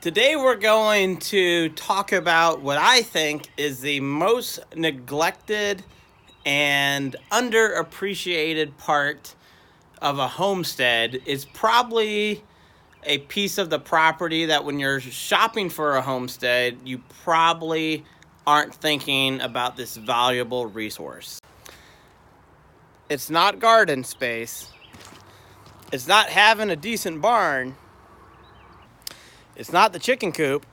Today we're going to talk about what I think is the most neglected and underappreciated part of a homestead. Is probably a piece of the property that when you're shopping for a homestead, you probably aren't thinking about this valuable resource. It's not garden space. It's not having a decent barn. It's not the chicken coop.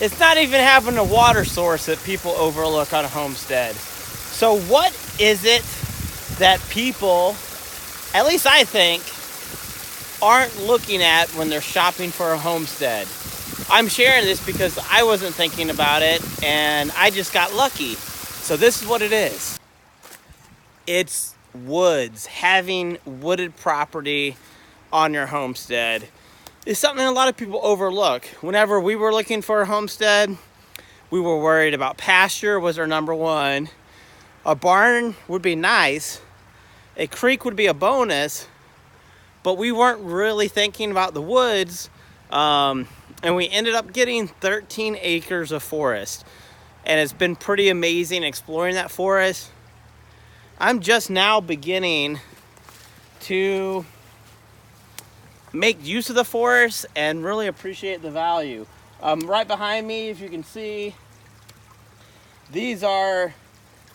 It's not even having a water source that people overlook on a homestead. So what is it that people, at least I think, aren't looking at when they're shopping for a homestead? I'm sharing this because I wasn't thinking about it and I just got lucky. So this is what it is. It's woods. Having wooded property on your homestead is something a lot of people overlook. Whenever we were looking for a homestead, we were worried about pasture was our number one. A barn would be nice. A creek would be a bonus, but we weren't really thinking about the woods. And we ended up getting 13 acres of forest. And it's been pretty amazing exploring that forest. I'm just now beginning to make use of the forest and really appreciate the value. Right behind me, if you can see, these are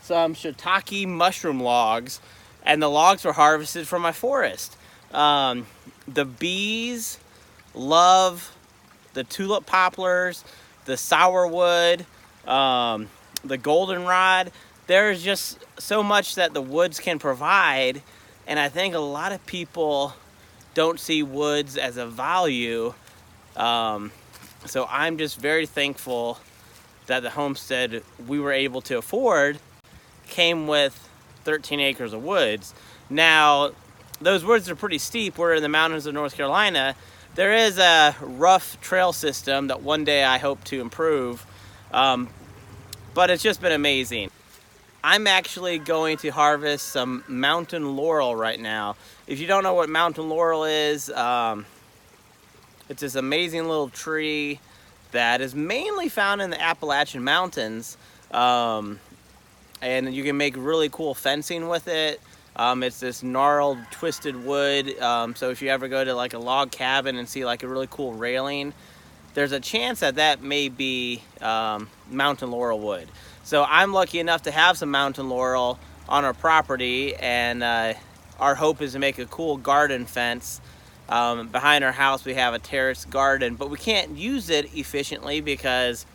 some shiitake mushroom logs, and the logs were harvested from my forest. The bees love the tulip poplars, the sourwood, the goldenrod. There's just so much that the woods can provide, and I think a lot of people don't see woods as a value. So I'm just very thankful that the homestead we were able to afford came with 13 acres of woods. Now, those woods are pretty steep. We're in the mountains of North Carolina. There is a rough trail system that one day I hope to improve, but it's just been amazing. I'm actually going to harvest some mountain laurel right now. If you don't know what mountain laurel is, it's this amazing little tree that is mainly found in the Appalachian Mountains, and you can make really cool fencing with it. It's this gnarled, twisted wood, so if you ever go to like a log cabin and see like a really cool railing, there's a chance that that may be mountain laurel wood. So I'm lucky enough to have some mountain laurel on our property, and our hope is to make a cool garden fence. Behind our house we have a terraced garden, but we can't use it efficiently because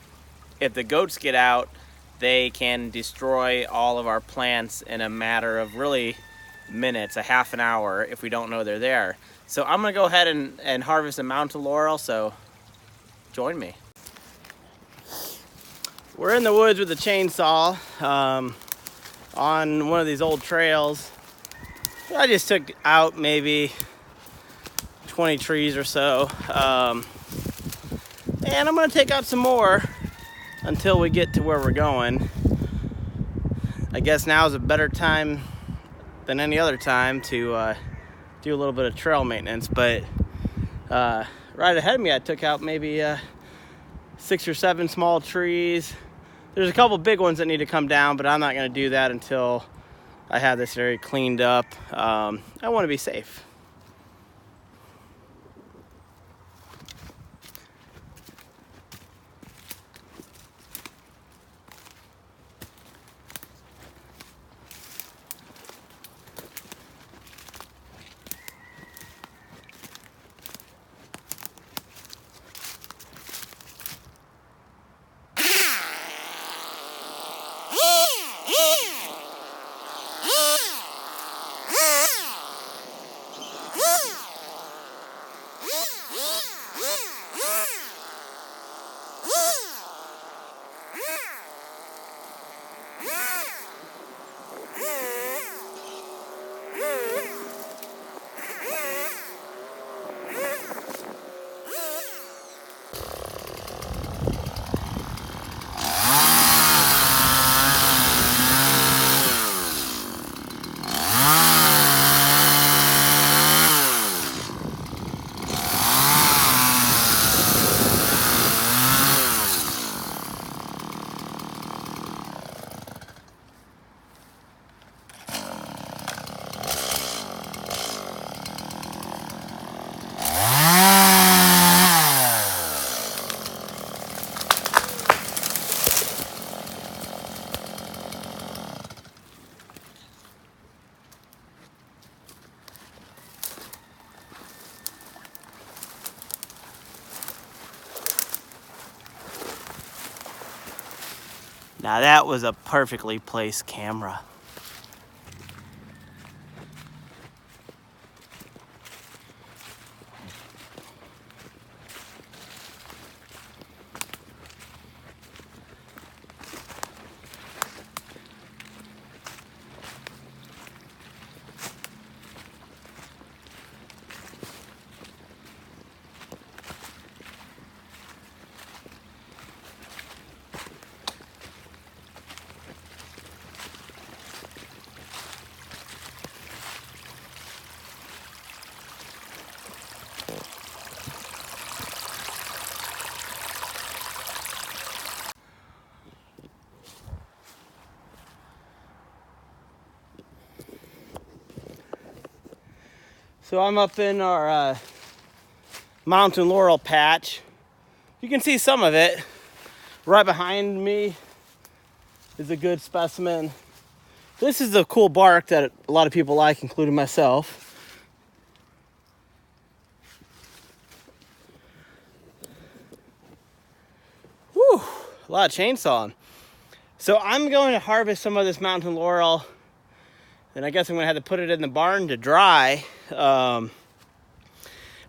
if the goats get out, they can destroy all of our plants in a matter of really minutes, a half an hour, if we don't know they're there. So I'm gonna go ahead and harvest a mountain laurel, so join me. We're in the woods with a chainsaw on one of these old trails. I just took out maybe 20 trees or so, and I'm gonna take out some more until we get to where we're going. I guess now is a better time than any other time to do a little bit of trail maintenance, but right ahead of me I took out maybe 6 or 7 small trees. There's a couple big ones that need to come down, but I'm not going to do that until I have this area cleaned up. I want to be safe. Now that was a perfectly placed camera. So I'm up in our mountain laurel patch. You can see some of it. Right behind me is a good specimen. This is the cool bark that a lot of people like, including myself. Whew, a lot of chainsawing. So I'm going to harvest some of this mountain laurel, and I guess I'm gonna have to put it in the barn to dry. I'm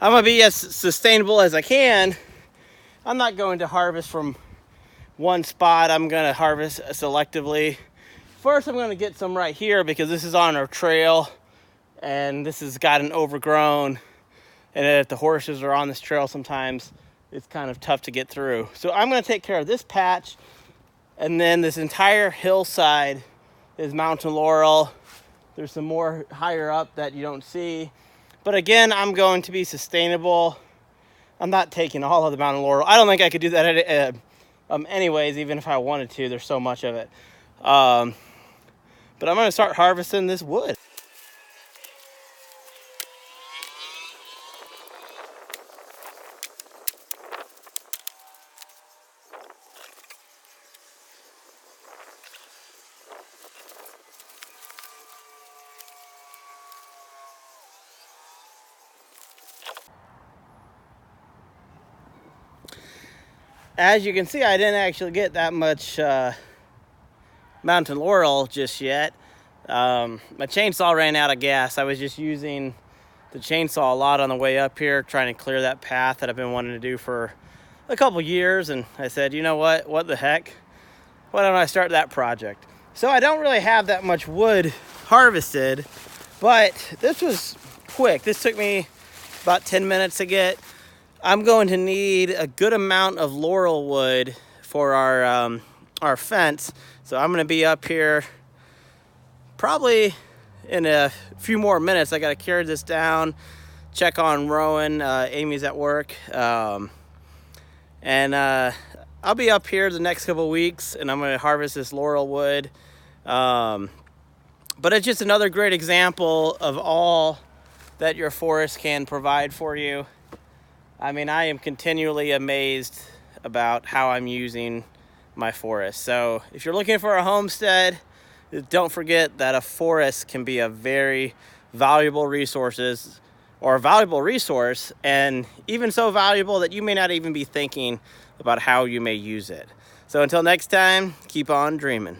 gonna be as sustainable as I can. I'm not going to harvest from one spot. I'm gonna harvest selectively. First, I'm gonna get some right here because this is on our trail and this has gotten overgrown. And if the horses are on this trail, sometimes it's kind of tough to get through. So I'm gonna take care of this patch, and then this entire hillside is mountain laurel. There's some more higher up that you don't see. But again, I'm going to be sustainable. I'm not taking all of the mountain laurel. I don't think I could do that anyways, even if I wanted to. There's so much of it. But I'm going to start harvesting this wood. As you can see, I didn't actually get that much mountain laurel just yet. My chainsaw ran out of gas. I was just using the chainsaw a lot on the way up here, trying to clear that path that I've been wanting to do for a couple years. And I said, you know what the heck? Why don't I start that project? So I don't really have that much wood harvested, but this was quick. This took me about 10 minutes to get. I'm going to need a good amount of laurel wood for our fence. So I'm gonna be up here probably in a few more minutes. I gotta carry this down, check on Rowan. Amy's at work. And I'll be up here the next couple weeks, and I'm gonna harvest this laurel wood. But it's just another great example of all that your forest can provide for you. I mean, I am continually amazed about how I'm using my forest. So if you're looking for a homestead, don't forget that a forest can be a very valuable resource, and even so valuable that you may not even be thinking about how you may use it. So until next time, keep on dreaming.